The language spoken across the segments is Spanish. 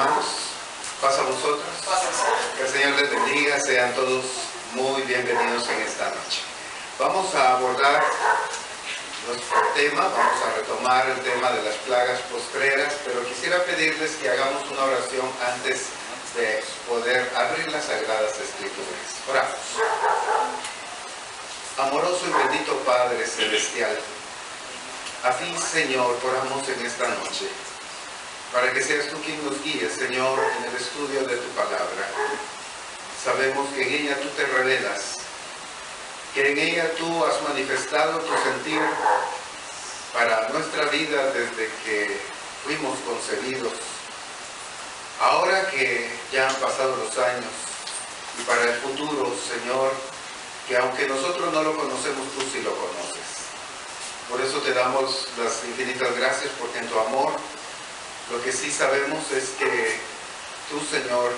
hermanos. Paz a vosotros. Que el Señor les bendiga. Sean todos muy bienvenidos en esta noche. Vamos a abordar nuestro tema. Vamos a retomar el tema de las plagas postreras, pero quisiera pedirles que hagamos una oración antes de poder abrir las Sagradas Escrituras. Oramos. Amoroso y bendito Padre Celestial, a ti, Señor, oramos en esta noche, para que seas tú quien nos guíe, Señor, en el estudio de tu palabra. Sabemos que en ella tú te revelas, que en ella tú has manifestado tu sentir para nuestra vida desde que fuimos concebidos. Ahora que ya han pasado los años, y para el futuro, Señor, que aunque nosotros no lo conocemos, tú sí lo conoces. Por eso te damos las infinitas gracias, porque en tu amor lo que sí sabemos es que tú, Señor,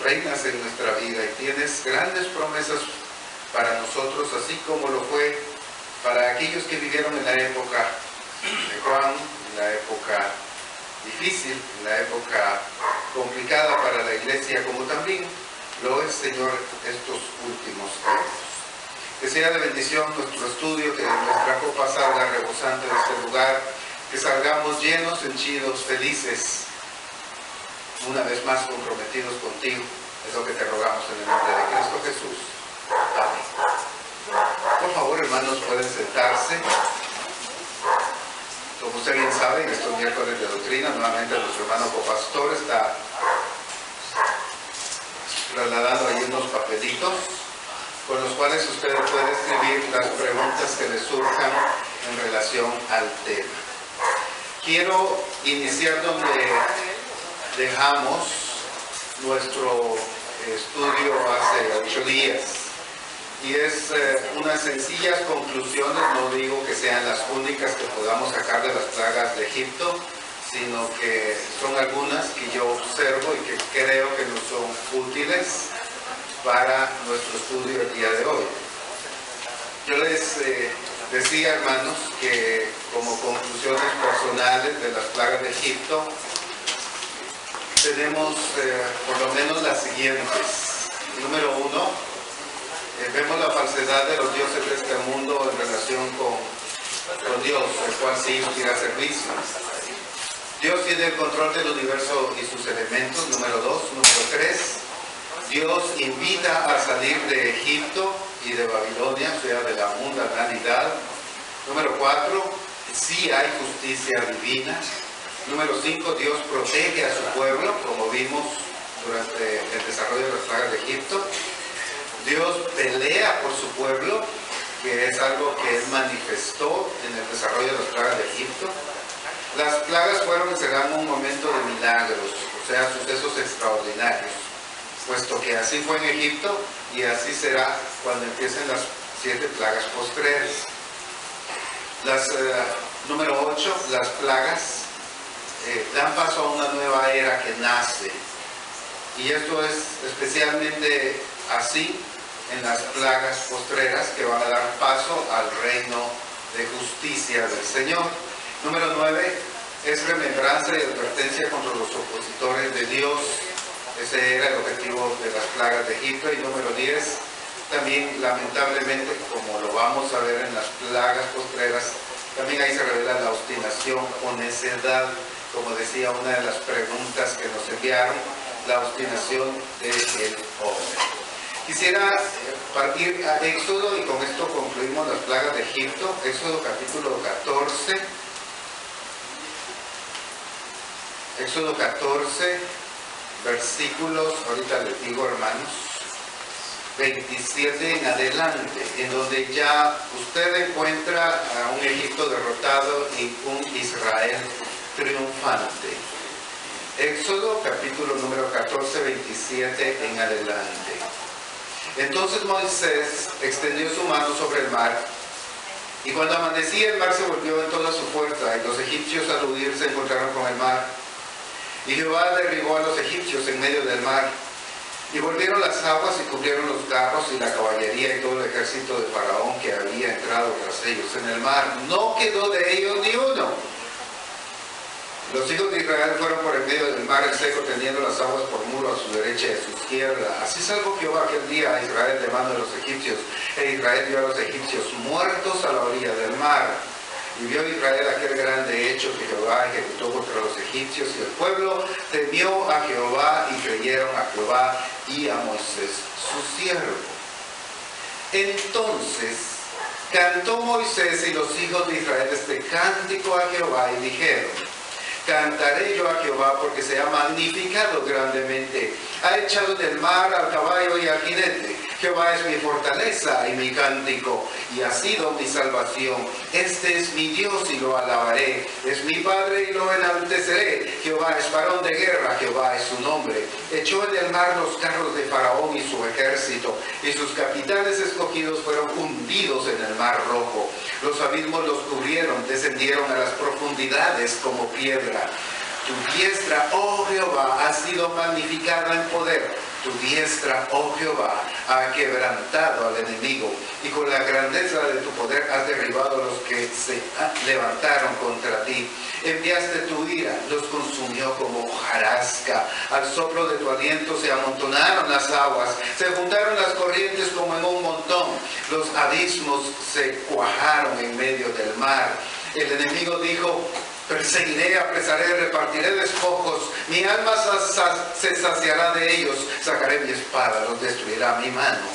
reinas en nuestra vida y tienes grandes promesas para nosotros, así como lo fue para aquellos que vivieron en la época de Juan, en la época difícil, en la época complicada para la iglesia, como también lo es, Señor, estos últimos tiempos. Que sea de bendición nuestro estudio, que nuestra copa salga rebosante de este lugar, que salgamos llenos, henchidos, felices, una vez más comprometidos contigo. Es lo que te rogamos en el nombre de Cristo Jesús. Amén. Por favor, hermanos, pueden sentarse. Como usted bien sabe, en estos miércoles de doctrina, nuevamente nuestro hermano copastor está trasladando ahí unos papelitos con los cuales usted puede escribir las preguntas que le surjan en relación al tema. Quiero iniciar donde dejamos nuestro estudio hace 8 días, y es unas sencillas conclusiones. No digo que sean las únicas que podamos sacar de las plagas de Egipto, sino que son algunas que yo observo y que creo que nos son útiles para nuestro estudio el día de hoy. Yo les decía, hermanos, que como conclusiones personales de las plagas de Egipto, tenemos por lo menos las siguientes. Número 1, vemos la falsedad de los dioses de este mundo en relación con Dios, el cual sí inspira servicio. Dios tiene el control del universo y sus elementos. Número 2. Número 3, Dios invita a salir de Egipto y de Babilonia, o sea, de la mundanalidad. Número 4, sí hay justicia divina. Número 5, Dios protege a su pueblo, como vimos durante el desarrollo de las plagas de Egipto. Dios pelea por su pueblo, que es algo que Él manifestó en el desarrollo de las plagas de Egipto. Las plagas fueron y serán un momento de milagros, o sea, sucesos extraordinarios, puesto que así fue en Egipto y así será cuando empiecen las 7 plagas postreras. Número 8, las plagas dan paso a una nueva era que nace, y esto es especialmente así en las plagas postreras, que van a dar paso al reino de justicia del Señor. Número 9 es remembranza y advertencia contra los opositores de Dios. Ese era el objetivo de las plagas de Egipto. Y número 10, también lamentablemente, como lo vamos a ver en las plagas postreras, también ahí se revela la obstinación o necedad, como decía una de las preguntas que nos enviaron, la obstinación del hombre. Quisiera partir a Éxodo, y con esto concluimos las plagas de Egipto. Éxodo capítulo 14. Éxodo 14, versículos, ahorita les digo, hermanos, 27 en adelante, en donde ya usted encuentra a un Egipto derrotado y un Israel triunfante. Éxodo capítulo número 14, 27 en adelante. Entonces Moisés extendió su mano sobre el mar, y cuando amanecía el mar se volvió en toda su fuerza, y los egipcios al huir se encontraron con el mar. Y Jehová derribó a los egipcios en medio del mar, y volvieron las aguas y cubrieron los carros y la caballería y todo el ejército de Faraón que había entrado tras ellos en el mar. No quedó de ellos ni uno. Los hijos de Israel fueron por en medio del del mar en seco, teniendo las aguas por muro a su derecha y a su izquierda. Así salvó Jehová aquel día a Israel de mano de los egipcios, e Israel vio a los egipcios muertos a la orilla del mar. Y vio Israel aquel grande hecho que Jehová ejecutó contra los egipcios, y el pueblo temió a Jehová y creyeron a Jehová y a Moisés su siervo. Entonces cantó Moisés y los hijos de Israel este cántico a Jehová y dijeron: cantaré yo a Jehová porque se ha magnificado grandemente. Ha echado del mar al caballo y al jinete. Jehová es mi fortaleza y mi cántico, y ha sido mi salvación. Este es mi Dios y lo alabaré. Es mi Padre y lo enalteceré. Jehová es varón de guerra, Jehová es su nombre. Echó en el mar los carros de Faraón y su ejército, y sus capitanes escogidos fueron hundidos en el mar rojo. Los abismos los cubrieron, descendieron a las profundidades como piedra. Tu diestra, oh Jehová, ha sido magnificada en poder. Tu diestra, oh Jehová, ha quebrantado al enemigo, y con la grandeza de tu poder has derribado a los que se levantaron contra ti. Enviaste tu ira, los consumió como hojarasca. Al soplo de tu aliento se amontonaron las aguas, se juntaron las corrientes como en un montón. Los abismos se cuajaron en medio del mar. El enemigo dijo: perseguiré, apresaré, repartiré despojos, mi alma se saciará de ellos, sacaré mi espada, los destruirá mi mano.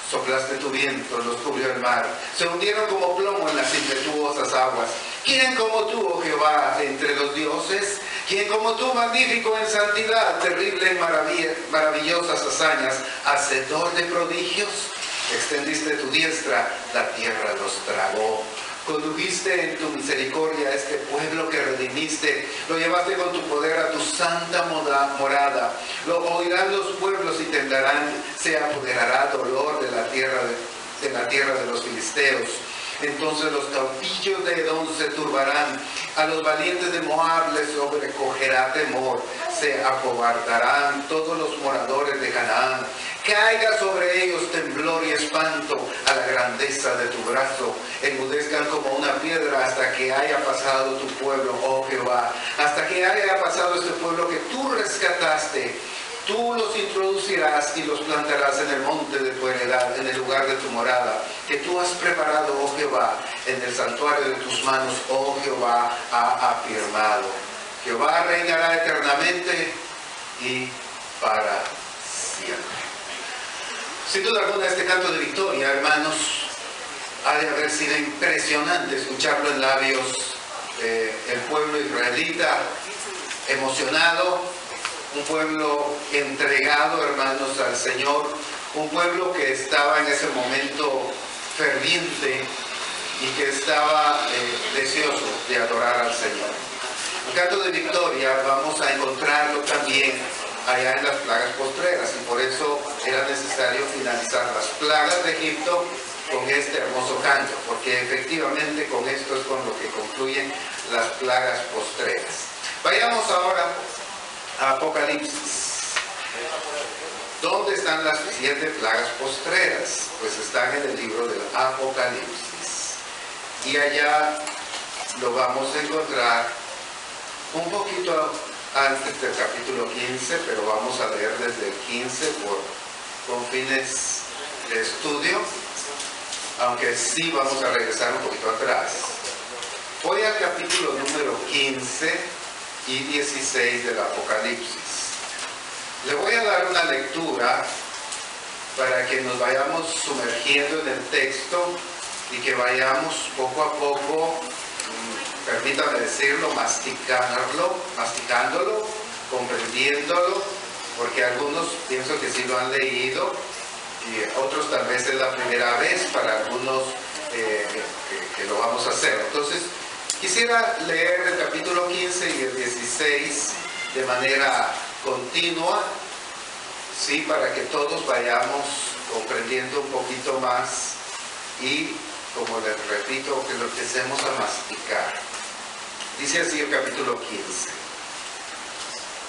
Soplaste tu viento, los cubrió el mar, se hundieron como plomo en las impetuosas aguas. ¿Quién como tú, oh Jehová, entre los dioses? ¿Quién como tú, magnífico en santidad, terrible en maravillosas hazañas, hacedor de prodigios? Extendiste tu diestra, la tierra los tragó. Condujiste en tu misericordia a este pueblo que redimiste, lo llevaste con tu poder a tu santa morada. Lo oirán los pueblos y temblarán, se apoderará dolor de la tierra de los filisteos. Entonces los caudillos de Edom se turbarán, a los valientes de Moab les sobrecogerá temor, se acobardarán todos los moradores de Canaán. Caiga sobre ellos temblor y espanto a la grandeza de tu brazo. Enmudezcan como una piedra hasta que haya pasado tu pueblo, oh Jehová, hasta que haya pasado este pueblo que tú rescataste. Tú los introducirás y los plantarás en el monte de tu heredad, en el lugar de tu morada, que tú has preparado, oh Jehová, en el santuario de tus manos, oh Jehová, ha afirmado. Jehová reinará eternamente y para siempre. Sin duda alguna, este canto de victoria, hermanos, ha de haber sido impresionante escucharlo en labios del pueblo israelita, emocionado, un pueblo entregado, hermanos, al Señor, un pueblo que estaba en ese momento ferviente y que estaba deseoso de adorar al Señor. El canto de victoria vamos a encontrarlo también allá en las plagas postreras, y por eso era necesario finalizar las plagas de Egipto con este hermoso canto, porque efectivamente con esto es con lo que concluyen las plagas postreras. Vayamos ahora a Apocalipsis. ¿Dónde están las 7 plagas postreras? Pues están en el libro del Apocalipsis, y allá lo vamos a encontrar un poquito antes del capítulo 15, pero vamos a leer desde el 15 con fines de estudio, aunque sí vamos a regresar un poquito atrás. Voy al capítulo número 15 y 16 del Apocalipsis. Le voy a dar una lectura para que nos vayamos sumergiendo en el texto y que vayamos poco a poco, permítame decirlo, masticándolo, comprendiéndolo, porque algunos pienso que sí lo han leído y otros tal vez es la primera vez para algunos que lo vamos a hacer. Entonces, quisiera leer el capítulo 15 y el 16 de manera continua, sí, para que todos vayamos comprendiendo un poquito más y, como les repito, que lo empecemos a masticar. Dice así el capítulo 15.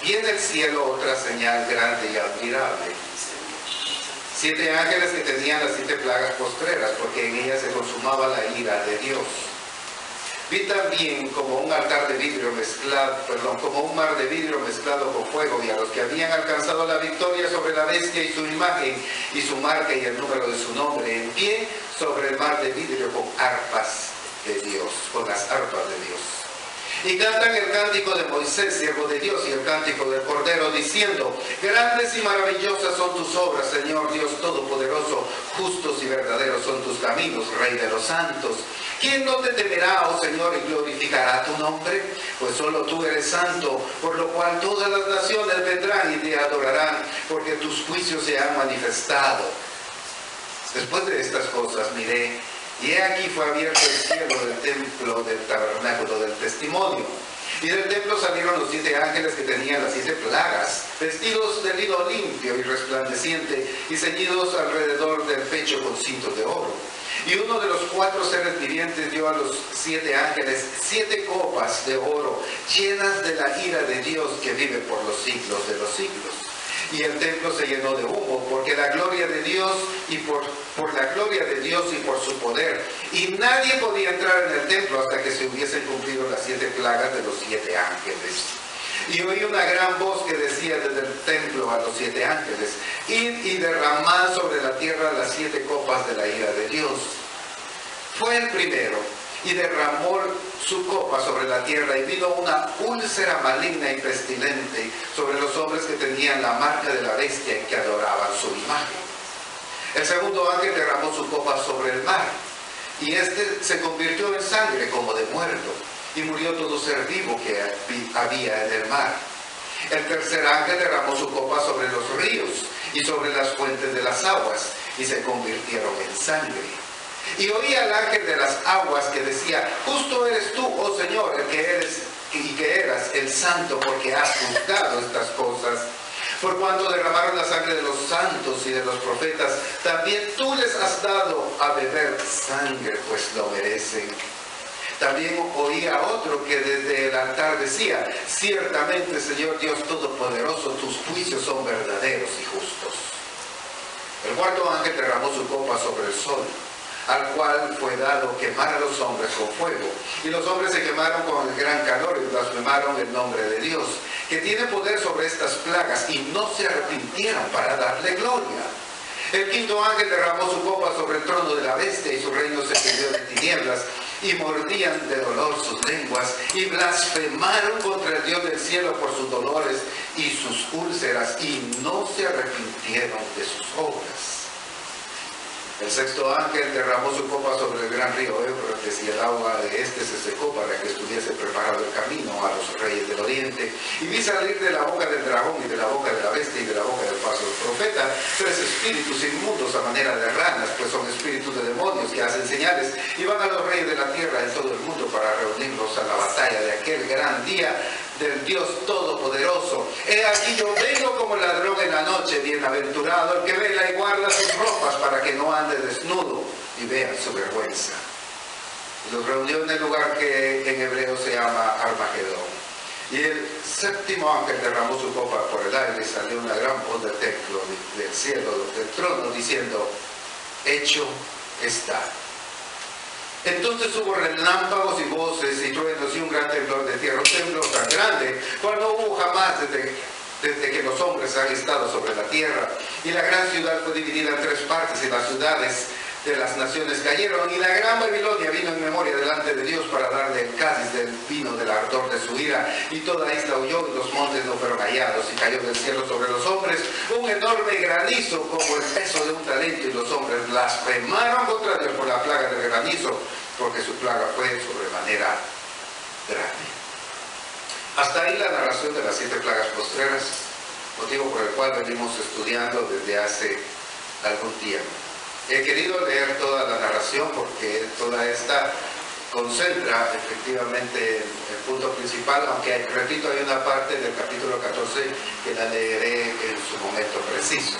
Vi en el cielo otra señal grande y admirable. 7 ángeles que tenían las 7 plagas postreras, porque en ellas se consumaba la ira de Dios. Vi también como un altar de vidrio mezclado, como un mar de vidrio mezclado con fuego, y a los que habían alcanzado la victoria sobre la bestia y su imagen y su marca y el número de su nombre, en pie sobre el mar de vidrio con arpas de Dios, con las arpas de Dios. Y cantan el cántico de Moisés, siervo de Dios, y el cántico del Cordero, diciendo: grandes y maravillosas son tus obras, Señor Dios Todopoderoso, justos y verdaderos son tus caminos, Rey de los santos. ¿Quién no te temerá, oh Señor, y glorificará tu nombre? Pues solo tú eres santo, por lo cual todas las naciones vendrán y te adorarán, porque tus juicios se han manifestado. Después de estas cosas miré, y he aquí fue abierto el cielo del templo del tabernáculo del testimonio. Y del templo salieron los 7 ángeles que tenían las 7 plagas, vestidos de lino limpio y resplandeciente, y ceñidos alrededor del pecho con cintos de oro. Y uno de los 4 seres vivientes dio a los 7 ángeles 7 copas de oro, llenas de la ira de Dios que vive por los siglos de los siglos. Y el templo se llenó de humo, porque la gloria de Dios y por la gloria de Dios y por su poder. Y nadie podía entrar en el templo hasta que se hubiesen cumplido las 7 plagas de los 7 ángeles. Y oí una gran voz que decía desde el templo a los 7 ángeles: id y derramad sobre la tierra las 7 copas de la ira de Dios. Fue el primero, y derramó su copa sobre la tierra, y vino una úlcera maligna y pestilente sobre los hombres que tenían la marca de la bestia y que adoraban su imagen. El segundo ángel derramó su copa sobre el mar, y este se convirtió en sangre como de muerto, y murió todo ser vivo que había en el mar. El tercer ángel derramó su copa sobre los ríos y sobre las fuentes de las aguas, y se convirtieron en sangre. Y oí al ángel de las aguas que decía: justo eres tú, oh Señor, el que eres y que eras el santo, porque has juzgado estas cosas. Por cuanto derramaron la sangre de los santos y de los profetas, también tú les has dado a beber sangre, pues lo merecen. También oí a otro que desde el altar decía: ciertamente, Señor Dios Todopoderoso, tus juicios son verdaderos y justos. El cuarto ángel derramó su copa sobre el sol, al cual fue dado quemar a los hombres con fuego. Y los hombres se quemaron con el gran calor y blasfemaron el nombre de Dios, que tiene poder sobre estas plagas, y no se arrepintieron para darle gloria. El quinto ángel derramó su copa sobre el trono de la bestia, y su reino se cubrió de tinieblas, y mordían de dolor sus lenguas, y blasfemaron contra el Dios del cielo por sus dolores y sus úlceras, y no se arrepintieron de sus obras. El sexto ángel derramó su copa sobre el gran río Éufrates, y el agua de este se secó para que estuviese preparado el camino a los reyes del oriente. Y vi salir de la boca del dragón y de la boca de la bestia y de la boca del falso profeta 3 espíritus inmundos a manera de ranas, pues son espíritus de demonios que hacen señales, y van a los reyes de la tierra en todo el mundo para reunirlos a la batalla de aquel gran día del Dios Todopoderoso. He aquí yo vengo como ladrón en la noche. Bienaventurado el que vela y guarda sus ropas para que no ande desnudo y vea su vergüenza. Los reunió en el lugar que en hebreo se llama Armagedón. Y el séptimo ángel derramó su copa por el aire, y salió una gran voz del templo, del cielo, del trono, diciendo: hecho está. Entonces hubo relámpagos y voces y truenos y un gran temblor de tierra, un temblor tan grande cual no hubo jamás desde que los hombres han estado sobre la tierra. Y la gran ciudad fue dividida en 3 partes, y las ciudades de las naciones cayeron, y la gran Babilonia vino en memoria delante de Dios para darle el cáliz del vino del ardor de su ira, y toda isla huyó, y los montes no fueron hallados, y cayó del cielo sobre los hombres un enorme granizo como el peso de un talento, y los hombres blasfemaron contra Dios por la plaga del granizo, porque su plaga fue sobremanera grande. Hasta ahí la narración de las 7 plagas postreras, motivo por el cual venimos estudiando desde hace algún tiempo. He querido leer toda la narración porque toda esta concentra efectivamente el punto principal, aunque repito, hay una parte del capítulo 14 que la leeré en su momento preciso.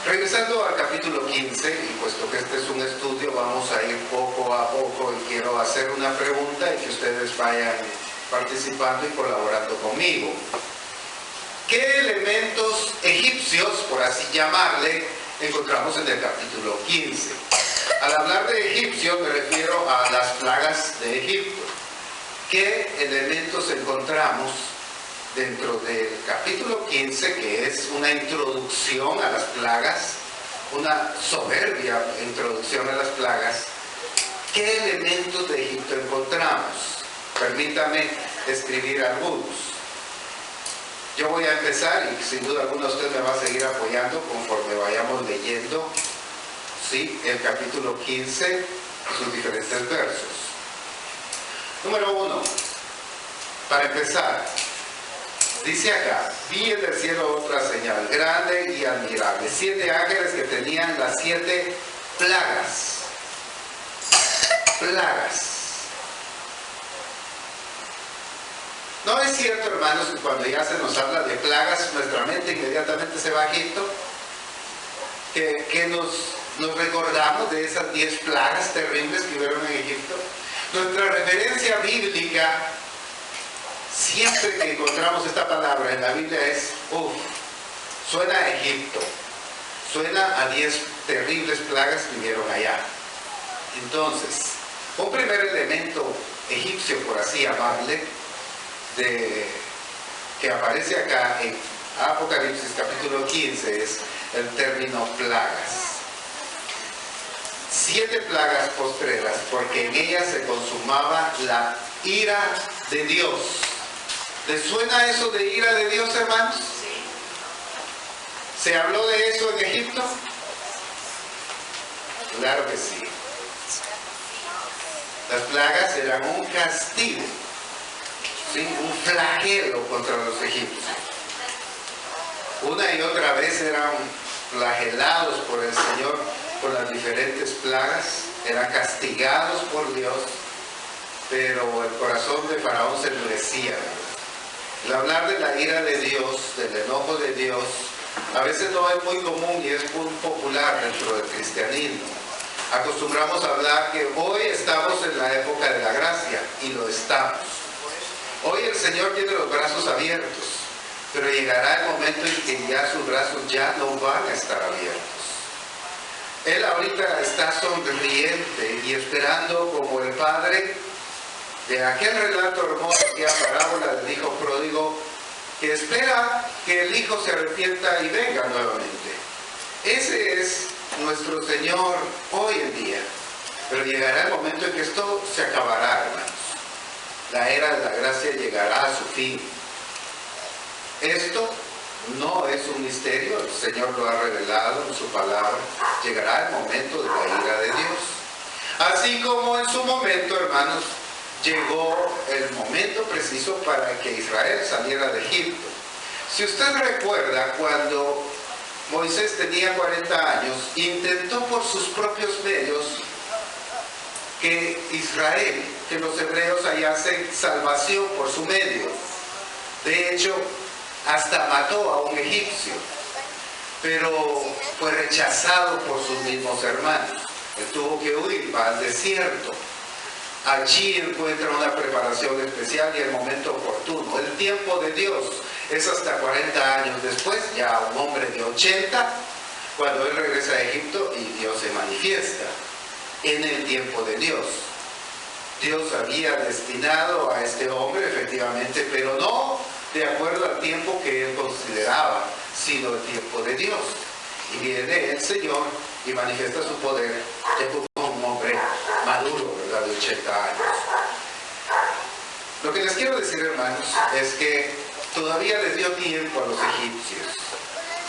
Regresando al capítulo 15, y puesto que este es un estudio, vamos a ir poco a poco, y quiero hacer una pregunta y que ustedes vayan participando y colaborando conmigo. ¿Qué elementos egipcios, por así llamarle, encontramos en el capítulo 15? Al hablar de egipcio me refiero a las plagas de Egipto. ¿Qué elementos encontramos dentro del capítulo 15, que es una introducción a las plagas, una soberbia introducción a las plagas? ¿Qué elementos de Egipto encontramos? Permítame escribir algunos. Yo voy a empezar y sin duda alguna usted me va a seguir apoyando conforme vayamos leyendo, ¿sí?, el capítulo 15, sus diferentes versos. Número 1, para empezar, dice acá: vi en el cielo otra señal grande y admirable, 7 ángeles que tenían las 7 plagas. ¿No es cierto, hermanos, que cuando ya se nos habla de plagas, nuestra mente inmediatamente se va a Egipto? Que nos recordamos de esas 10 plagas terribles que hubieron en Egipto. Nuestra referencia bíblica, siempre que encontramos esta palabra en la Biblia, es suena a Egipto, suena a 10 terribles plagas que hubieron allá. Entonces, un primer elemento egipcio, por así llamarle, que aparece acá en Apocalipsis capítulo 15, es el término plagas. 7 plagas postreras, porque en ellas se consumaba la ira de Dios. ¿Les suena eso de ira de Dios, hermanos? ¿Se habló de eso en Egipto? Claro que sí. Las plagas eran un castigo, ¿sí?, un flagelo contra los egipcios. Una y otra vez eran flagelados por el Señor con las diferentes plagas, eran castigados por Dios, pero el corazón de Faraón se endurecía. El hablar de la ira de Dios, del enojo de Dios, a veces no es muy común y es muy popular dentro del cristianismo. Acostumbramos a hablar que hoy estamos en la época de la gracia, y lo estamos. Hoy el Señor tiene los brazos abiertos, pero llegará el momento en que ya sus brazos ya no van a estar abiertos. Él ahorita está sonriente y esperando, como el padre de aquel relato hermoso que es la parábola del hijo pródigo, que espera que el hijo se arrepienta y venga nuevamente. Ese es nuestro Señor hoy en día. Pero llegará el momento en que esto se acabará, hermanos. La era de la gracia llegará a su fin. Esto no es un misterio, el Señor lo ha revelado en su palabra. Llegará el momento de la ira de Dios. Así como en su momento, hermanos, llegó el momento preciso para que Israel saliera de Egipto. Si usted recuerda, cuando Moisés tenía 40 años, intentó por sus propios medios que Israel, que los hebreos hallasen salvación por su medio. De hecho, hasta mató a un egipcio, pero fue rechazado por sus mismos hermanos. Él tuvo que huir, va al desierto. Allí encuentra una preparación especial y el momento oportuno. El tiempo de Dios es hasta 40 años después, ya un hombre de 80, cuando él regresa a Egipto y Dios se manifiesta. En el tiempo de Dios. Dios había destinado a este hombre, efectivamente, pero no de acuerdo al tiempo que él consideraba, sino el tiempo de Dios. Y viene el Señor y manifiesta su poder, ya como un hombre maduro, ¿verdad?, de 80 años. Lo que les quiero decir, hermanos, es que todavía les dio tiempo a los egipcios.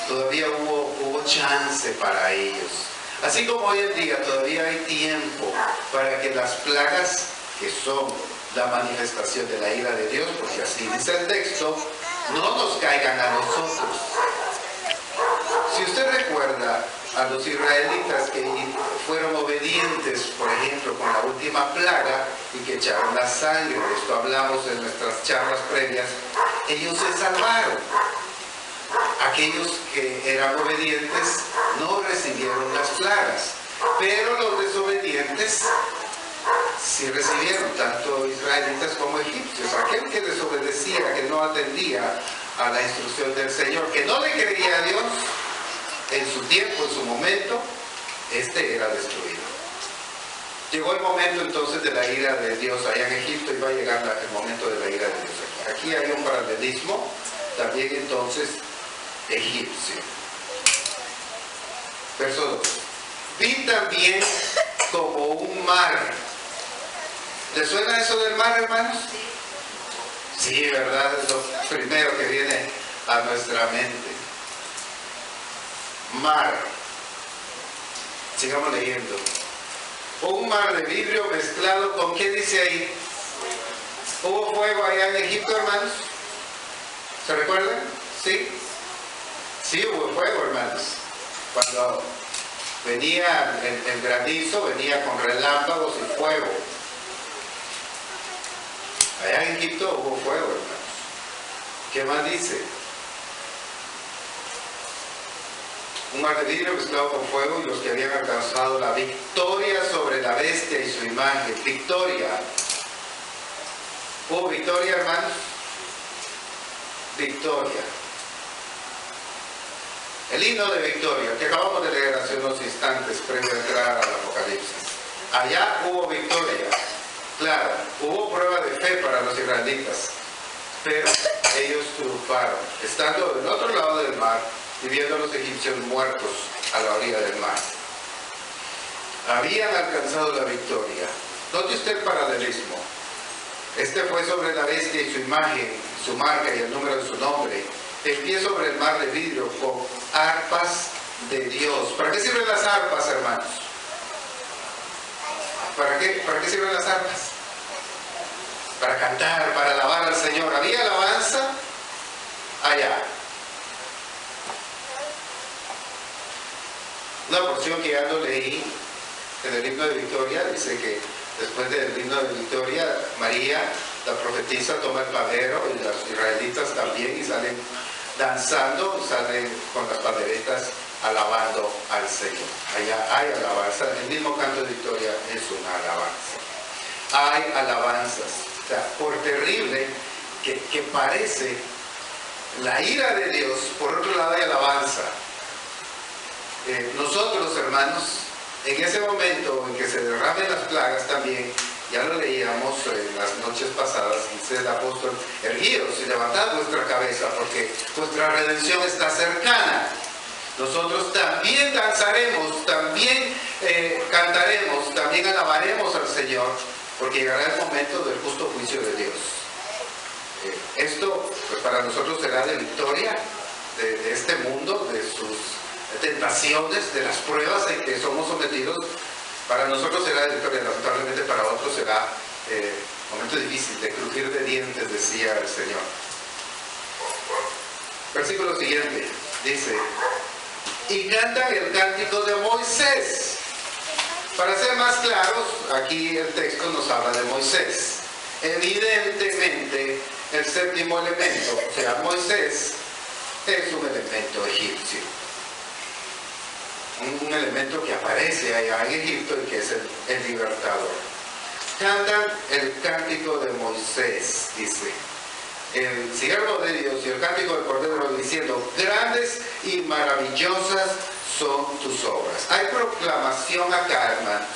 Todavía hubo chance para ellos. Así como hoy en día todavía hay tiempo para que las plagas, que son la manifestación de la ira de Dios, porque así dice el texto, no nos caigan a nosotros. Si usted recuerda a los israelitas que fueron obedientes, por ejemplo, con la última plaga y que echaron la sangre, de esto hablamos en nuestras charlas previas, ellos se salvaron. Aquellos que eran obedientes no recibieron las plagas, pero los desobedientes sí recibieron, tanto israelitas como egipcios. Aquel que desobedecía, que no atendía a la instrucción del Señor, que no le creía a Dios en su tiempo, en su momento, este era destruido. Llegó el momento entonces de la ira de Dios allá en Egipto y va a llegar el momento de la ira de Dios aquí. Aquí hay un paralelismo también entonces egipcio. Verso 2. Vi también como un mar. ¿Les suena eso del mar, hermanos? Sí, ¿verdad? Es lo primero que viene a nuestra mente. Mar. Sigamos leyendo. Un mar de vidrio mezclado con, ¿qué dice ahí? ¿Hubo fuego allá en Egipto, hermanos? ¿Se recuerdan? ¿Sí? Sí, hubo fuego, hermanos. Cuando venía el granizo, venía con relámpagos y fuego. Allá en Egipto hubo fuego, hermanos. ¿Qué más dice? Un mar de vidrio mezclado con fuego y los que habían alcanzado la victoria sobre la bestia y su imagen. Victoria. ¿Hubo victoria, hermanos? Victoria. El himno de victoria que acabamos de leer hace unos instantes previo a entrar al Apocalipsis. Allá hubo victoria. Claro, hubo prueba de fe para los israelitas, pero ellos triunfaron, estando del otro lado del mar y viendo a los egipcios muertos a la orilla del mar. Habían alcanzado la victoria. Note usted el paralelismo. Este fue sobre la bestia y su imagen, su marca y el número de su nombre. El pie sobre el mar de vidrio con arpas de Dios. ¿Para qué sirven las arpas, hermanos? ¿Para qué sirven las arpas? Para cantar, para alabar al Señor. ¿Había alabanza? Allá. Una porción que ya lo leí en el himno de victoria, dice que después del himno de victoria, María, la profetisa, toma el pandero y los israelitas también y salen danzando, salen con las panderetas alabando al Señor. Allá hay alabanza. El mismo canto de victoria es una alabanza. Hay alabanzas. O sea, por terrible que parece la ira de Dios, por otro lado hay alabanza. Nosotros, hermanos, en ese momento en que se derramen las plagas también, ya lo leíamos en las noches pasadas, dice el apóstol: erguíos y levantad vuestra cabeza, porque vuestra redención está cercana. Nosotros también danzaremos, también cantaremos, también alabaremos al Señor, porque llegará el momento del justo juicio de Dios. Esto pues, para nosotros será de victoria de este mundo, de sus tentaciones, de las pruebas en que somos sometidos. Para nosotros será de victoria, lamentablemente para otros será un momento difícil, de crujir de dientes, decía el Señor. Versículo siguiente, dice: y cantan el cántico de Moisés. Para ser más claros, aquí el texto nos habla de Moisés. Evidentemente, el séptimo elemento, o sea, Moisés, es un elemento egipcio. Un elemento que aparece allá en Egipto y que es el libertador. Cantan el cántico de Moisés, dice el siervo de Dios, y el cántico del Cordero, diciendo: grandes y maravillosas son tus obras. Hay proclamación acá, hermanos.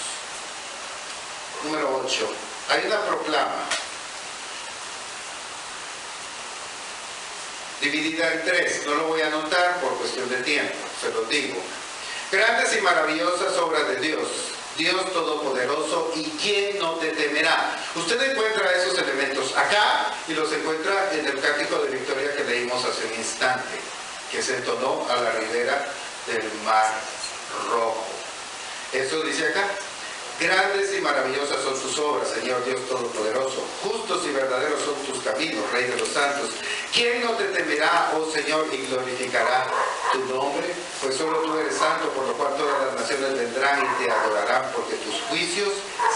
Número 8. Hay una proclama dividida en 3. No lo voy a anotar por cuestión de tiempo, se lo digo. Grandes y maravillosas obras de Dios, Dios Todopoderoso, ¿y quién no te temerá? Usted encuentra esos elementos acá y los encuentra en el cántico de victoria que leímos hace un instante, que se entonó a la ribera del Mar Rojo. Eso dice acá: grandes y maravillosas son tus obras, Señor Dios Todopoderoso. Justos y verdaderos son tus caminos, Rey de los santos. ¿Quién no te temerá, oh Señor, y glorificará tu nombre? Pues solo tú eres santo, por lo cual todas las naciones vendrán y te adorarán, porque tus juicios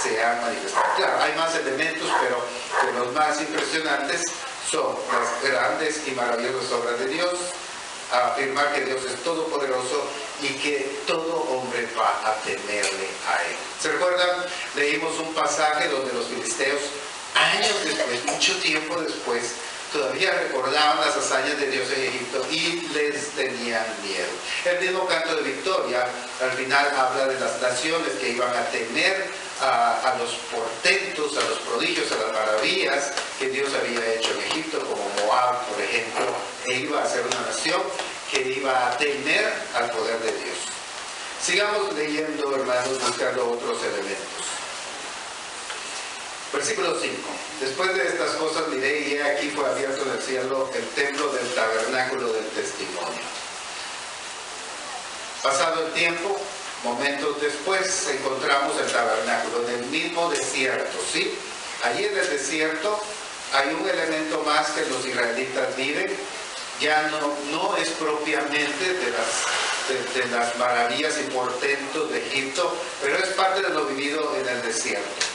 se han manifestado. Claro, hay más elementos, pero de los más impresionantes son las grandes y maravillosas obras de Dios, a afirmar que Dios es todopoderoso y que todo hombre va a temerle a Él. ¿Se recuerdan? Leímos un pasaje donde los filisteos, años después, mucho tiempo después, todavía recordaban las hazañas de Dios en Egipto y les tenían miedo. El mismo canto de victoria al final habla de las naciones que iban a temer a los portentos, a los prodigios, a las maravillas que Dios había hecho en Egipto, como Moab, por ejemplo, e iba a ser una nación que iba a temer al poder de Dios. Sigamos leyendo, hermanos, buscando otros elementos. Versículo 5. Después de estas cosas miré y he aquí fue abierto en el cielo el templo del tabernáculo del testimonio. Pasado el tiempo, momentos después, encontramos el tabernáculo en el mismo desierto, ¿sí? Allí en el desierto hay un elemento más que los israelitas viven. Ya no es propiamente de las maravillas y portentos de Egipto, pero es parte de lo vivido en el desierto.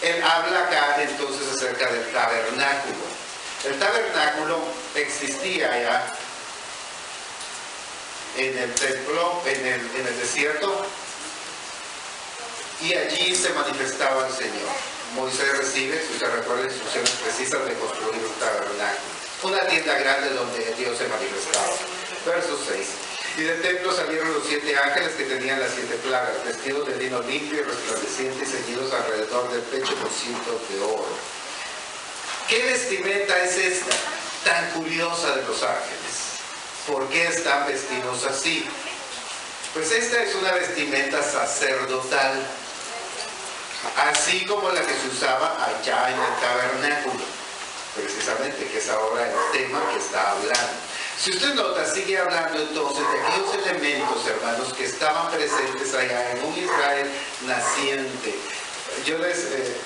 Él habla acá entonces acerca del tabernáculo. El tabernáculo existía ya en el templo, en el desierto, y allí se manifestaba el Señor. Moisés recibe, si usted recuerda, instrucciones precisas de construir un tabernáculo, una tienda grande donde Dios se manifestaba. Verso 6. Y del templo salieron los 7 ángeles que tenían las 7 plagas, vestidos de lino limpio y resplandeciente y ceñidos alrededor del pecho con cintos de oro. ¿Qué vestimenta es esta tan curiosa de los ángeles? ¿Por qué están vestidos así? Pues esta es una vestimenta sacerdotal, así como la que se usaba allá en el tabernáculo, precisamente, que es ahora el tema que está hablando. Si usted nota, sigue hablando entonces de aquellos elementos, hermanos, que estaban presentes allá en un Israel naciente.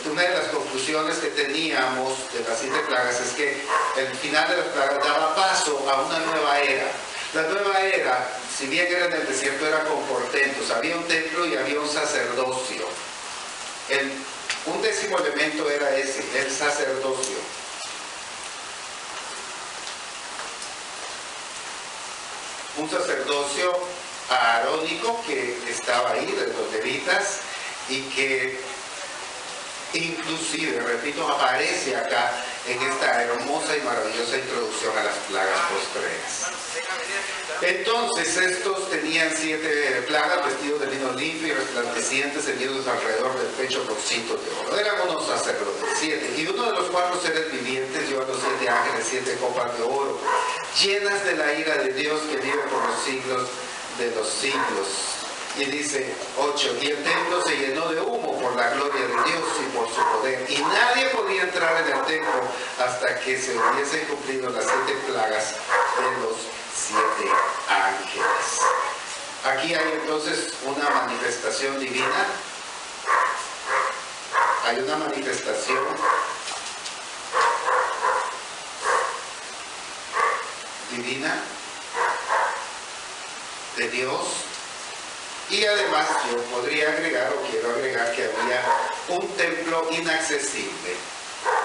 Una de las conclusiones que teníamos de las 7 plagas es que el final de las plagas daba paso a una nueva era. La nueva era, si bien era en el desierto, era con portentos. Había un templo y había un sacerdocio. Un décimo elemento era ese, el sacerdocio. Un sacerdocio aarónico que estaba ahí, de los levitas, y que inclusive, repito, aparece acá en esta hermosa y maravillosa introducción a las plagas postreras. Entonces estos tenían 7 plagas, vestidos de lino limpio y resplandecientes, ceñidos alrededor del pecho con cintos de oro. Eran unos sacerdotes, 7. Y uno de los 4 seres vivientes dio a los 7 ángeles 7 copas de oro, llenas de la ira de Dios que vive por los siglos de los siglos. Y dice 8, y el templo se llenó de humo por la gloria de Dios y por su poder, y nadie podía entrar en el templo hasta que se hubiesen cumplido las 7 plagas de los 7 ángeles. Aquí hay entonces una manifestación divina, hay una manifestación divina de Dios. Y además yo podría agregar, o quiero agregar, que había un templo inaccesible,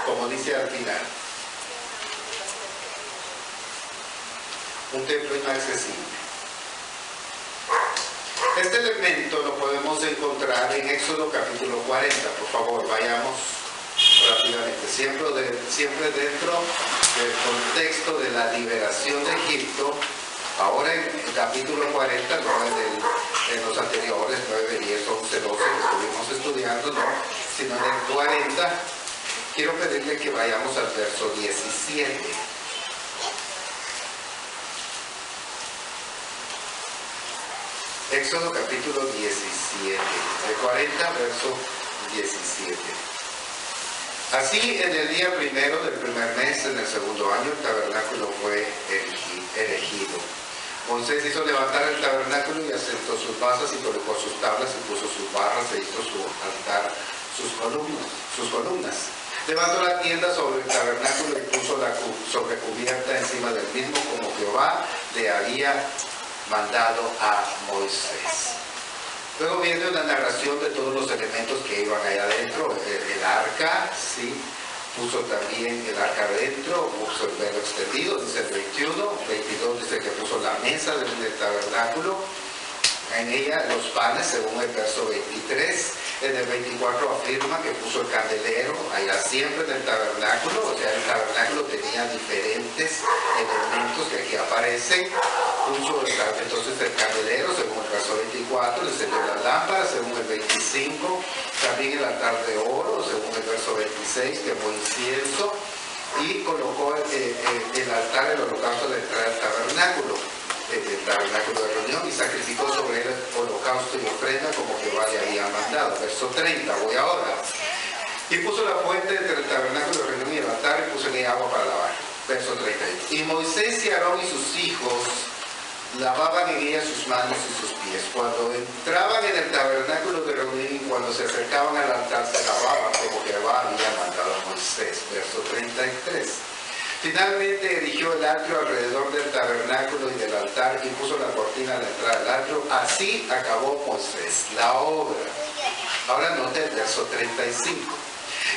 como dice al final. Un templo inaccesible. Este elemento lo podemos encontrar en Éxodo capítulo 40. Por favor, vayamos rápidamente. Siempre dentro del contexto de la liberación de Egipto. Ahora en el capítulo 40, no en los anteriores, 9, 10, 11, 12 que estuvimos estudiando, no, sino en el 40, quiero pedirle que vayamos al verso 17. Éxodo capítulo 17, de 40, verso 17. Así, en el día primero del primer mes, en el segundo año, el tabernáculo fue erigido. Moisés hizo levantar el tabernáculo y asentó sus basas y colocó sus tablas y puso sus barras e hizo su altar, sus columnas. Levantó la tienda sobre el tabernáculo y puso la sobrecubierta encima del mismo, como Jehová le había mandado a Moisés. Luego viene una narración de todos los elementos que iban allá adentro, el arca, ¿sí? Puso también el arca adentro, puso el velo extendido, dice el 21, 22 dice que puso la mesa del tabernáculo, en ella los panes, según el verso 23, en el 24 afirma que puso el candelero, allá siempre en el tabernáculo, o sea, el tabernáculo tenía diferentes elementos que aquí aparecen. Puso entonces el candelero, según el verso 24, le encendió las lámparas, según el 25, también el altar de oro, según el verso 26, quemó incienso y colocó el altar del holocausto de entrar al tabernáculo, el tabernáculo de reunión, y sacrificó sobre él holocausto y ofrenda como Jehová le había mandado. Verso 30, voy ahora. Y puso la fuente entre el tabernáculo de reunión y el altar y puso en ella agua para lavar. Verso 31. Y Moisés y Aarón y sus hijos lavaban en ella sus manos y sus pies. Cuando entraban en el tabernáculo de reunión y cuando se acercaban al altar se lavaban como Jehová había mandado a Moisés. Verso 33. Finalmente erigió el atrio alrededor del tabernáculo y del altar y puso la cortina a la entrada del atrio. Así acabó Moisés la obra. Ahora note el verso 35.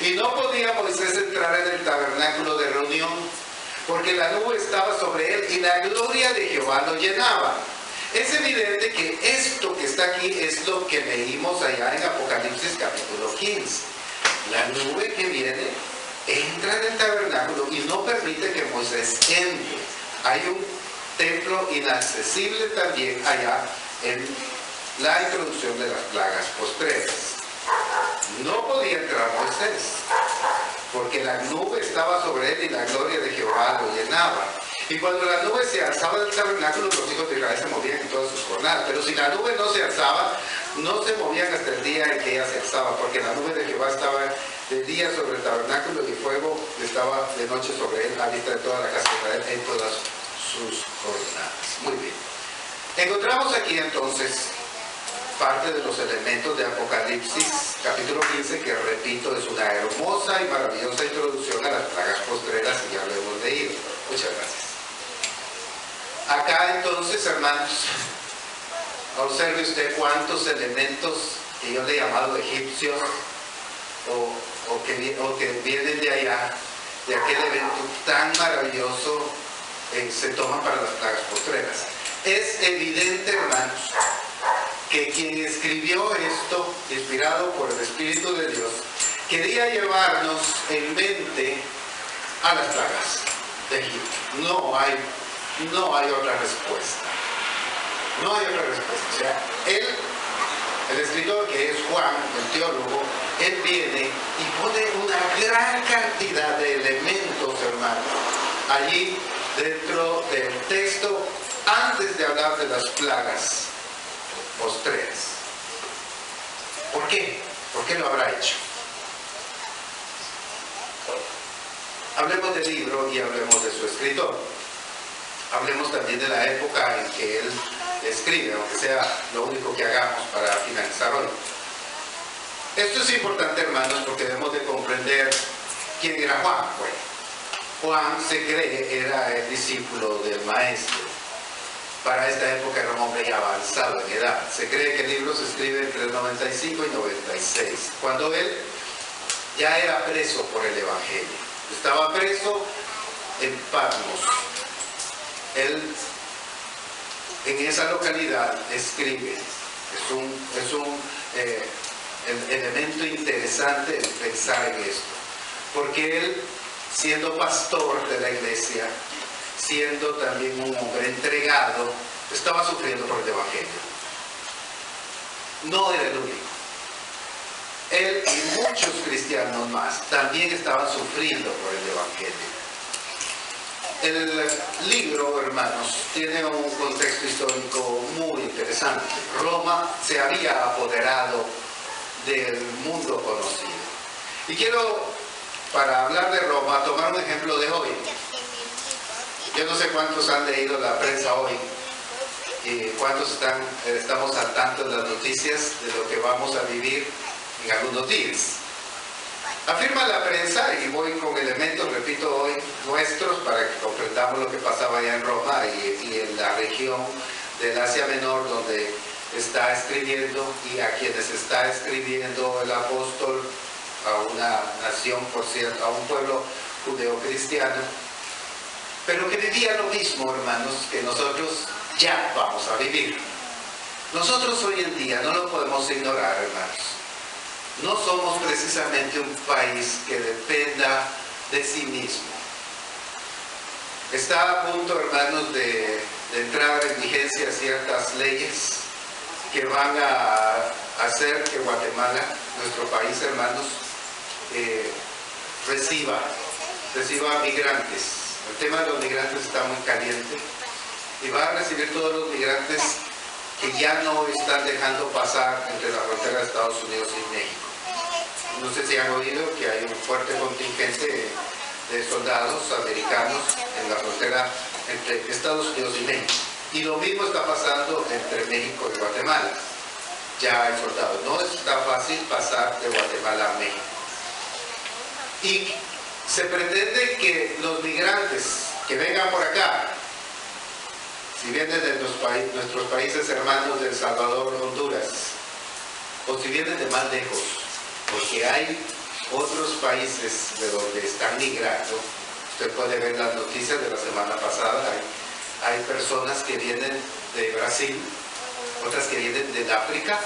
Y no podía Moisés entrar en el tabernáculo de reunión, porque la nube estaba sobre él y la gloria de Jehová lo llenaba. Es evidente que esto que está aquí es lo que leímos allá en Apocalipsis capítulo 15. La nube que viene entra en el tabernáculo y no permite que Moisés entre. Hay un templo inaccesible también allá en la introducción de las plagas postreras. No podía entrar Moisés, porque la nube estaba sobre él y la gloria de Jehová lo llenaba. Y cuando la nube se alzaba del tabernáculo, los hijos de Israel se movían en todas sus jornadas. Pero si la nube no se alzaba, no se movían hasta el día en que ella se alzaba, porque la nube de Jehová estaba de día sobre el tabernáculo y fuego estaba de noche sobre él, a vista de toda la casa de Israel en todas sus jornadas. Muy bien. Encontramos aquí entonces parte de los elementos de Apocalipsis capítulo 15, que repito, es una hermosa y maravillosa introducción a las plagas postreras y ya lo hemos leído. Muchas gracias. Acá entonces, hermanos, observe usted cuántos elementos que yo le he llamado egipcios o que vienen de allá, de aquel evento tan maravilloso, se toman para las plagas postreras. Es evidente, hermanos, que quien escribió esto, inspirado por el Espíritu de Dios, quería llevarnos en mente a las plagas de Egipto. No hay otra respuesta. No hay otra respuesta. O sea, el escritor, que es Juan, el teólogo, él viene y pone una gran cantidad de elementos, hermanos, allí dentro del texto, antes de hablar de las plagas postreras. ¿Por qué? ¿Por qué lo habrá hecho? Hablemos del libro y hablemos de su escritor. Hablemos también de la época en que él escribe, aunque sea lo único que hagamos para finalizar hoy. Esto es importante, hermanos, porque debemos de comprender quién era Juan. Bueno, Juan se cree era el discípulo del maestro. Para esta época era un hombre ya avanzado en edad. Se cree que el libro se escribe entre el 95 y 96, cuando él ya era preso por el Evangelio. Estaba preso en Patmos. Él en esa localidad escribe. Es un elemento interesante el pensar en esto, porque él, siendo pastor de la iglesia, siendo también un hombre entregado, estaba sufriendo por el Evangelio. No era el único. Él y muchos cristianos más también estaban sufriendo por el Evangelio. El libro, hermanos, tiene un contexto histórico muy interesante. Roma se había apoderado del mundo conocido. Y quiero, para hablar de Roma, tomar un ejemplo de hoy. Yo no sé cuántos han leído la prensa hoy y cuántos estamos al tanto de las noticias de lo que vamos a vivir en algunos días. Afirma la prensa, y voy con elementos, repito, hoy nuestros, para que comprendamos lo que pasaba allá en Roma y en la región del Asia Menor, donde está escribiendo, y a quienes está escribiendo el apóstol, a una nación, por cierto, a un pueblo judeocristiano, pero que vivía lo mismo, hermanos, que nosotros ya vamos a vivir. Nosotros hoy en día no lo podemos ignorar, hermanos. No somos precisamente un país que dependa de sí mismo. Está a punto, hermanos, de entrar en vigencia ciertas leyes que van a hacer que Guatemala, nuestro país, hermanos, reciba migrantes. El tema de los migrantes está muy caliente y va a recibir todos los migrantes que ya no están dejando pasar entre la frontera de Estados Unidos y México. No sé si han oído que hay un fuerte contingente de soldados americanos en la frontera entre Estados Unidos y México. Y lo mismo está pasando entre México y Guatemala. Ya hay soldados. No está fácil pasar de Guatemala a México. Y se pretende que los migrantes que vengan por acá, si vienen de nuestros países hermanos de El Salvador, Honduras, o si vienen de más lejos, porque hay otros países de donde están migrando. Usted puede ver las noticias de la semana pasada, hay personas que vienen de Brasil, otras que vienen de África,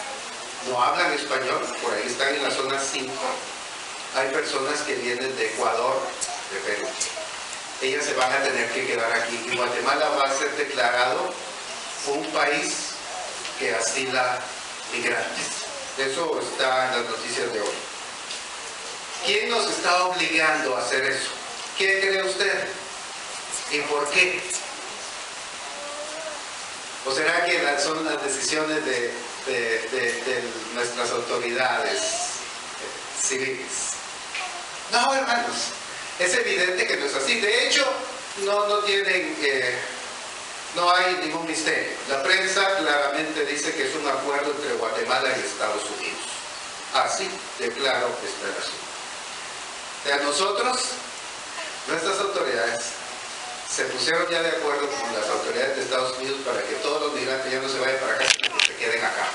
no hablan español, por ahí están en la zona 5. Hay personas que vienen de Ecuador, de Perú. Ellas se van a tener que quedar aquí y Guatemala va a ser declarado un país que asila migrantes. Eso está en las noticias de hoy. ¿Quién nos está obligando a hacer eso? ¿Qué cree usted? ¿Y por qué? ¿O será que son las decisiones de nuestras autoridades civiles? No, hermanos, es evidente que no es así. De hecho, no hay ningún misterio. La prensa claramente dice que es un acuerdo entre Guatemala y Estados Unidos. Así de claro está el asunto. O sea, nosotros, nuestras autoridades, se pusieron ya de acuerdo con las autoridades de Estados Unidos para que todos los migrantes ya no se vayan para acá, sino que se queden acá.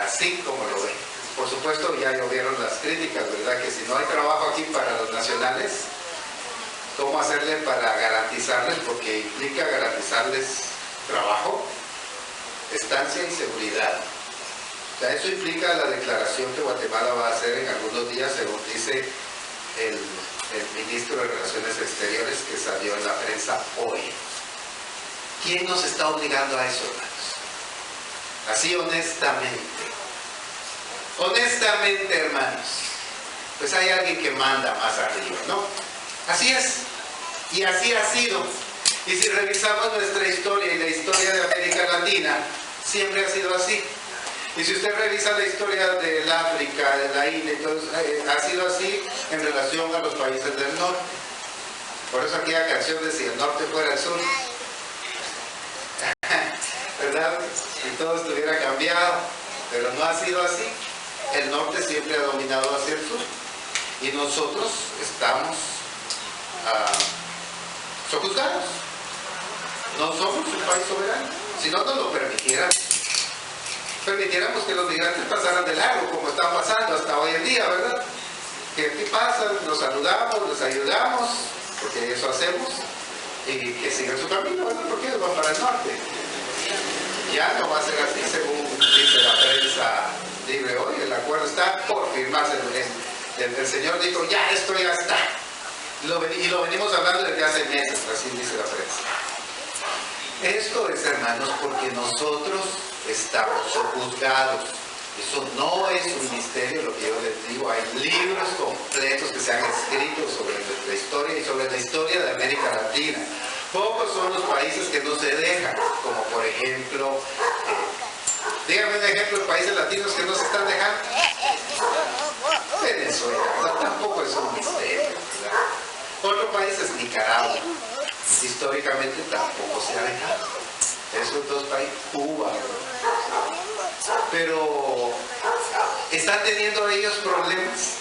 Así como lo ven. Por supuesto, ya llovieron las críticas, ¿verdad? Que si no hay trabajo aquí para los nacionales, ¿cómo hacerle para garantizarles? Porque implica garantizarles trabajo, estancia y seguridad. O sea, eso implica la declaración que Guatemala va a hacer en algunos días, según dice el ministro de Relaciones Exteriores que salió en la prensa hoy. ¿Quién nos está obligando a eso, hermanos? Así honestamente. Honestamente, hermanos, pues hay alguien que manda más arriba, ¿no? Así es, y así ha sido. Y si revisamos nuestra historia y la historia de América Latina, siempre ha sido así. Y si usted revisa la historia del África, de la India, entonces, ha sido así en relación a los países del norte. Por eso aquella canción de si el norte fuera el sur, ¿verdad? Si todo estuviera cambiado, pero no ha sido así. El norte siempre ha dominado hacia el sur. Y nosotros estamos sojuzgados. No somos un país soberano. Si no nos lo permitiéramos que los migrantes pasaran de largo, como están pasando hasta hoy en día, ¿verdad? Que aquí pasan, los saludamos, los ayudamos, porque eso hacemos, y que sigan su camino, ¿verdad? Porque ellos van para el norte. Ya no va a ser así, según dice la prensa libre hoy. El acuerdo está por firmarse. El Señor dijo, ya esto ya está. Y lo venimos hablando desde hace meses, así dice la prensa. Esto es, hermanos, porque nosotros estamos juzgados. Eso no es un misterio lo que yo les digo. Hay libros completos que se han escrito sobre nuestra historia y sobre la historia de América Latina. Pocos son los países que no se dejan, como por ejemplo, dígame un ejemplo de países latinos que no se están dejando. Venezuela, ¿verdad? Tampoco es un misterio, ¿verdad? Otro país es Nicaragua. Históricamente tampoco se ha dejado. Esos dos países, Cuba, ¿verdad? Pero ¿están teniendo ellos problemas?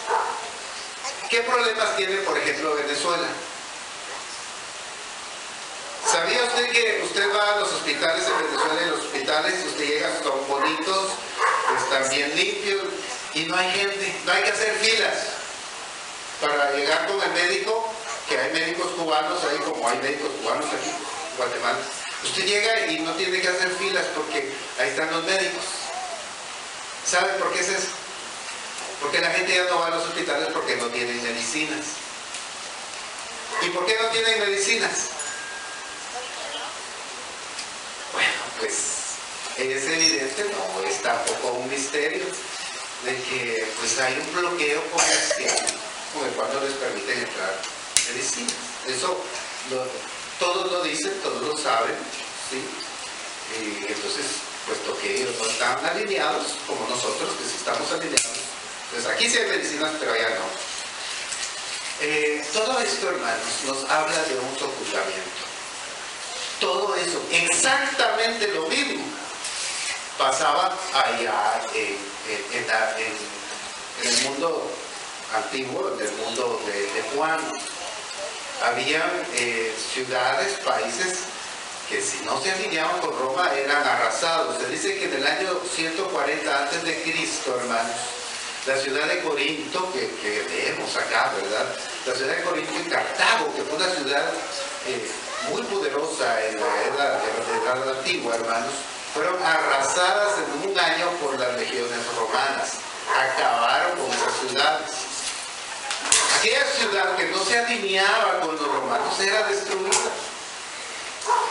¿Qué problemas tiene, por ejemplo, Venezuela? ¿Sabía usted que usted va a los hospitales en Venezuela y los hospitales, usted llega, son bonitos, están bien limpios y no hay gente, no hay que hacer filas para llegar con el médico, que hay médicos cubanos ahí como hay médicos cubanos aquí en Guatemala? Usted llega y no tiene que hacer filas porque ahí están los médicos. ¿Sabe por qué es eso? Porque la gente ya no va a los hospitales porque no tienen medicinas. ¿Y por qué no tienen medicinas? Bueno, pues es evidente, no es tampoco un misterio, de que pues hay un bloqueo comercial con el cual no les permiten entrar medicinas. Eso todos lo dicen, todos lo saben, ¿sí? Y entonces, puesto que ellos no están alineados como nosotros, que sí estamos alineados, pues aquí sí hay medicinas, pero allá no. Todo esto, hermanos, nos habla de un sojuzgamiento. Todo eso, exactamente lo mismo, pasaba allá en el mundo antiguo, en el mundo de Juan. Habían ciudades, países que si no se alineaban con Roma eran arrasados. Se dice que en el año 140 antes de Cristo, hermanos, la ciudad de Corinto, que leemos acá, ¿verdad? La ciudad de Corinto y Cartago, que fue una ciudad muy poderosa en la edad antigua, hermanos, fueron arrasadas en un año por las legiones romanas. Acabaron con esas ciudades. Aquella ciudad que no se alineaba con los romanos era destruida.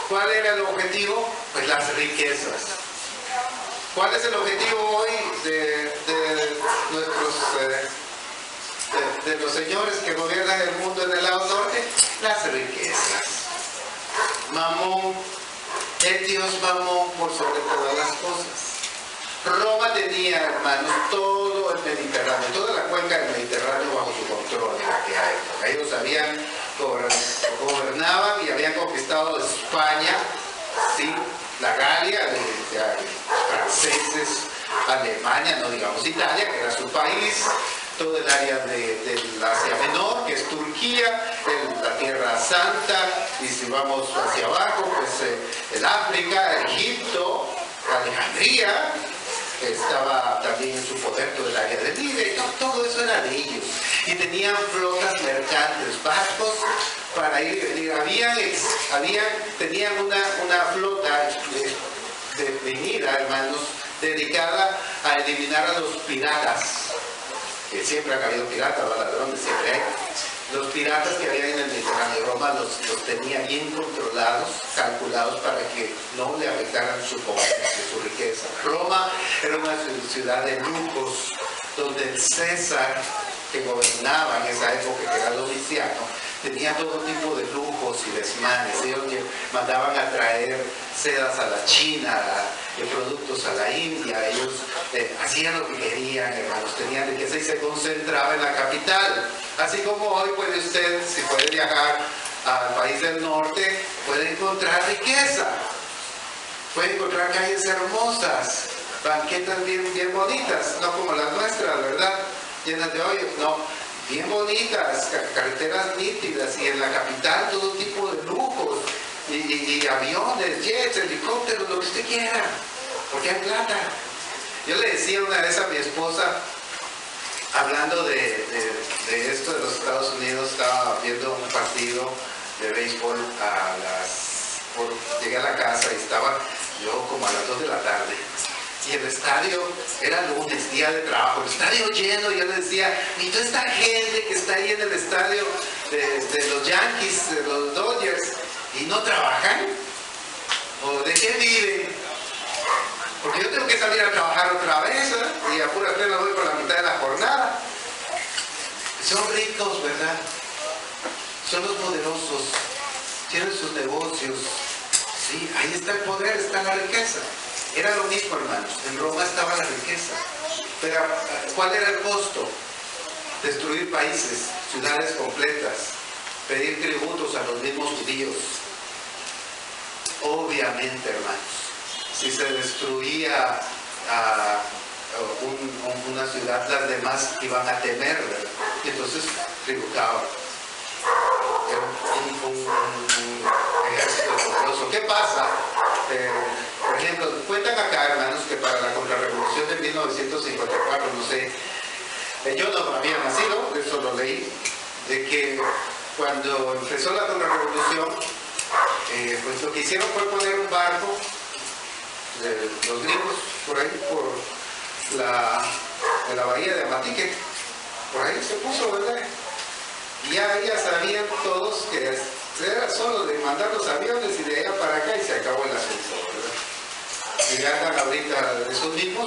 ¿Cuál era el objetivo? Pues las riquezas. ¿Cuál es el objetivo hoy de los señores que gobiernan el mundo en el lado norte? Las riquezas. Mamón, el dios Mamón por sobre todas las cosas. Roma tenía, hermanos, todo el Mediterráneo, toda la cuenca del Mediterráneo bajo su control en aquella época. Ellos gobernaban y habían conquistado España, ¿sí? La Galia, franceses, Alemania, no digamos Italia, que era su país, todo el área del Asia Menor, que es Turquía, la Tierra Santa, y si vamos hacia abajo, pues el África, Egipto, Alejandría, estaba también en su poder todo el área de Libia, y todo eso era de ellos. Y tenían flotas mercantes, barcos para ir y venir. Tenían una flota de venida, hermanos, dedicada a eliminar a los piratas, que siempre han habido piratas, ladrones, siempre hay. Los piratas que había en el Mediterráneo, Roma los tenía bien controlados, calculados para que no le afectaran su comercio, su riqueza. Roma era una ciudad de lujos, donde el César, que gobernaba en esa época, que era Domiciano, tenía todo tipo de lujos y desmanes. Ellos mandaban a traer sedas a la China, productos a la India. Ellos hacían lo que querían, hermanos, tenían riqueza y se concentraba en la capital. Así como hoy puede usted, si puede viajar al país del norte, puede encontrar riqueza, puede encontrar calles hermosas, banquetas bien bonitas, no como las nuestras, ¿verdad? Llenas de hoyos, no, bien bonitas, carreteras nítidas, y en la capital todo tipo de lujos, y aviones, jets, helicópteros, lo que usted quiera, porque hay plata. Yo le decía una vez a mi esposa, hablando de esto de los Estados Unidos, estaba viendo un partido de béisbol llegué a la casa y estaba yo como a las 2 de la tarde. Y el estadio era lunes, día de trabajo, el estadio lleno. Y yo le decía, ¿y toda esta gente que está ahí en el estadio de los Yankees, de los Dodgers, y no trabajan? ¿O de qué viven? Porque yo tengo que salir a trabajar otra vez, ¿eh? Y a pura pena voy por la mitad de la jornada. Son ricos, ¿verdad? Son los poderosos, tienen sus negocios. Sí, ahí está el poder, está la riqueza. Era lo mismo, hermanos. En Roma estaba la riqueza. Pero ¿cuál era el costo? Destruir países, ciudades completas, pedir tributos a los mismos judíos. Obviamente, hermanos, si se destruía una ciudad, las demás iban a temer, ¿verdad? Y entonces tributaban. Era un ejército poderoso. ¿Qué pasa? Por ejemplo, cuentan acá, hermanos, que para la contrarrevolución de 1954, no sé, yo no había nacido, eso lo leí, de que cuando empezó la contrarrevolución, pues lo que hicieron fue poner un barco de los gringos por ahí, por la bahía de Amatique, por ahí se puso, ¿verdad? Y ya sabían todos que era solo de mandar los aviones y de allá para acá y se acabó el asunto, ¿verdad? Y ya andan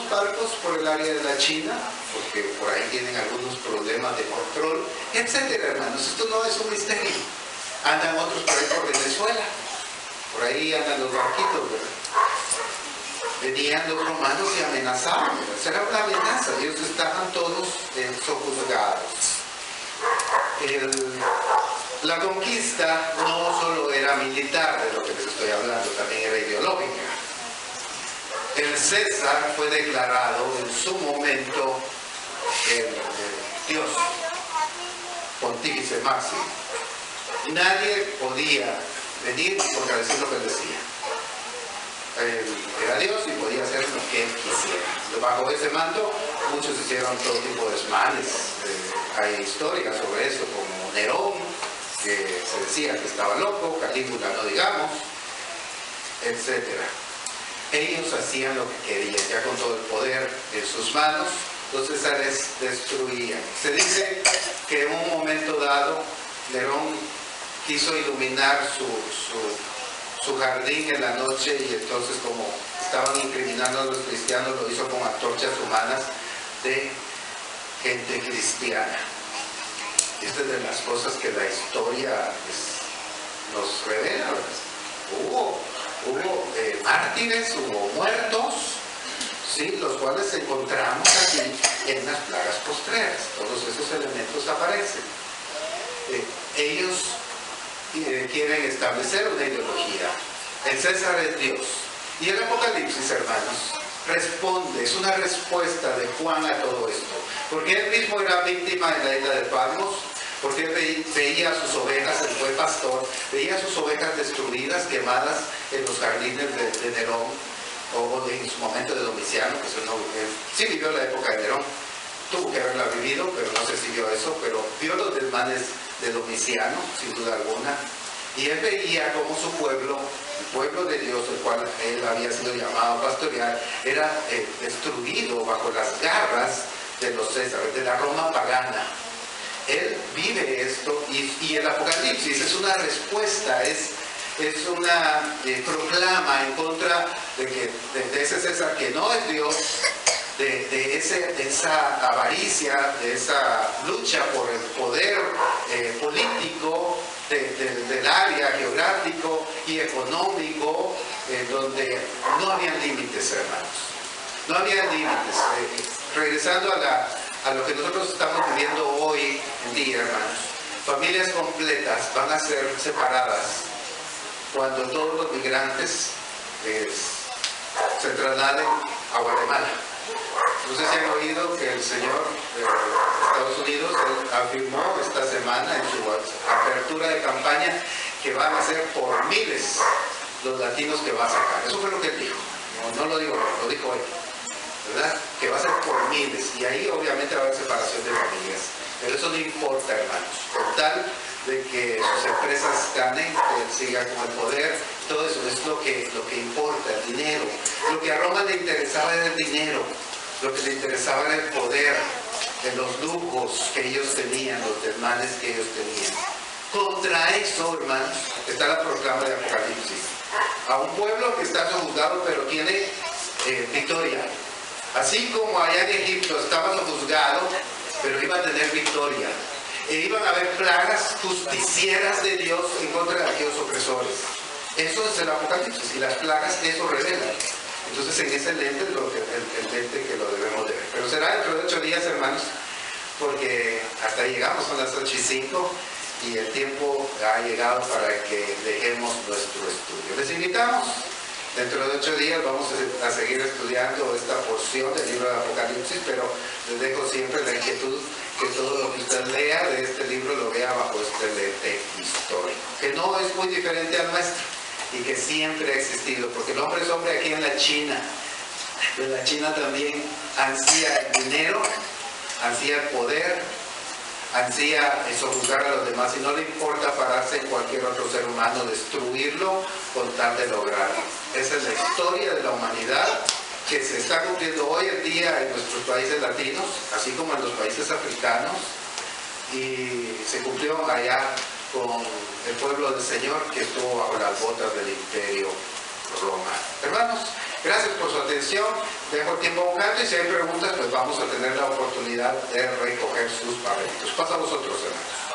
algunos barcos por el área de la China, porque por ahí tienen algunos problemas de control, etcétera, hermanos. Esto no es un misterio. Andan otros por ahí por Venezuela. Por ahí andan los barquitos, ¿verdad? Venían los romanos y amenazaban, ¿verdad? Será una amenaza. Ellos estaban todos sojuzgados. La conquista no solo era militar, de lo que les estoy hablando, también era ideológica. El César fue declarado en su momento el Dios, pontífice máximo. Nadie podía venir y contradecir lo que él decía. Él era Dios y podía hacer lo que él quisiera. Bajo ese mando, muchos hicieron todo tipo de desmanes. Hay historias sobre eso, como Nerón, que se decía que estaba loco, Calígula no digamos, etc. Ellos hacían lo que querían, ya con todo el poder en sus manos, los césares destruían. Se dice que en un momento dado, Nerón quiso iluminar su jardín en la noche y entonces, como estaban incriminando a los cristianos, lo hizo con antorchas humanas de gente cristiana. Esta es de las cosas que la historia nos revela. Hubo mártires, hubo muertos, ¿sí? Los cuales encontramos aquí en las plagas postreras. Todos esos elementos aparecen. Ellos quieren establecer una ideología. El César es Dios. Y el Apocalipsis, hermanos, responde, es una respuesta de Juan a todo esto. Porque él mismo era víctima en la isla de Patmos, porque él veía sus ovejas, él fue pastor, veía sus ovejas destruidas, quemadas en los jardines de Nerón, o en su momento de Domiciano, que él sí vivió la época de Nerón, tuvo que haberla vivido, pero no sé si vio eso, pero vio los desmanes de Domiciano, sin duda alguna, y él veía cómo su pueblo, el pueblo de Dios, el cual él había sido llamado a pastorear, era destruido bajo las garras de los Césares, de la Roma pagana. Él vive esto y el Apocalipsis es una respuesta, es una proclama en contra de ese César que no es Dios, de esa avaricia, de esa lucha por el poder político del área geográfico y económico, donde no habían límites, hermanos. No había límites. Regresando a lo que nosotros estamos viviendo hoy en día, hermanos, familias completas van a ser separadas cuando todos los migrantes se trasladen a Guatemala. No sé si han oído que el señor de Estados Unidos afirmó esta semana en su apertura de campaña que van a ser por miles los latinos que va a sacar. Eso fue lo que él dijo. No lo digo yo, lo dijo él, ¿verdad? Que va a ser por miles, y ahí obviamente va a haber separación de familias, pero eso no importa, hermanos, con tal de que sus empresas ganen, que sigan con el poder, todo eso es lo que importa, el dinero. Lo que a Roma le interesaba era el dinero, lo que le interesaba era el poder, de los lujos que ellos tenían, los desmanes que ellos tenían. Contra eso, hermanos, está la proclama de Apocalipsis. A un pueblo que está sojuzgado pero tiene victoria. Así como allá en Egipto estaba sojuzgado, pero iba a tener victoria. E iban a haber plagas justicieras de Dios en contra de aquellos opresores. Eso es el Apocalipsis, y las plagas eso revelan. Entonces en ese lente es el lente que lo debemos de ver. Pero será dentro de 8 días, hermanos, porque hasta llegamos, son las 8:05, y el tiempo ha llegado para que dejemos nuestro estudio. Les invitamos, dentro de 8 días vamos a seguir estudiando esta porción del libro de Apocalipsis, pero les dejo siempre la inquietud que todo lo que usted lea de este libro lo vea bajo este lente histórico, que no es muy diferente al nuestro y que siempre ha existido, porque el hombre es hombre aquí en la China, pero la China también ansía el dinero, ansía el poder, ansía sojuzgar a los demás, y no le importa pararse en cualquier otro ser humano, destruirlo con tal de lograrlo. Esa es la historia de la humanidad que se está cumpliendo hoy en día en nuestros países latinos, así como en los países africanos, y se cumplió allá con el pueblo del Señor que estuvo bajo las botas del imperio romano. Hermanos, Gracias por su atención. Dejo el tiempo un rato y si hay preguntas, pues vamos a tener la oportunidad de recoger sus papelitos. Pasa a vosotros, hermanos.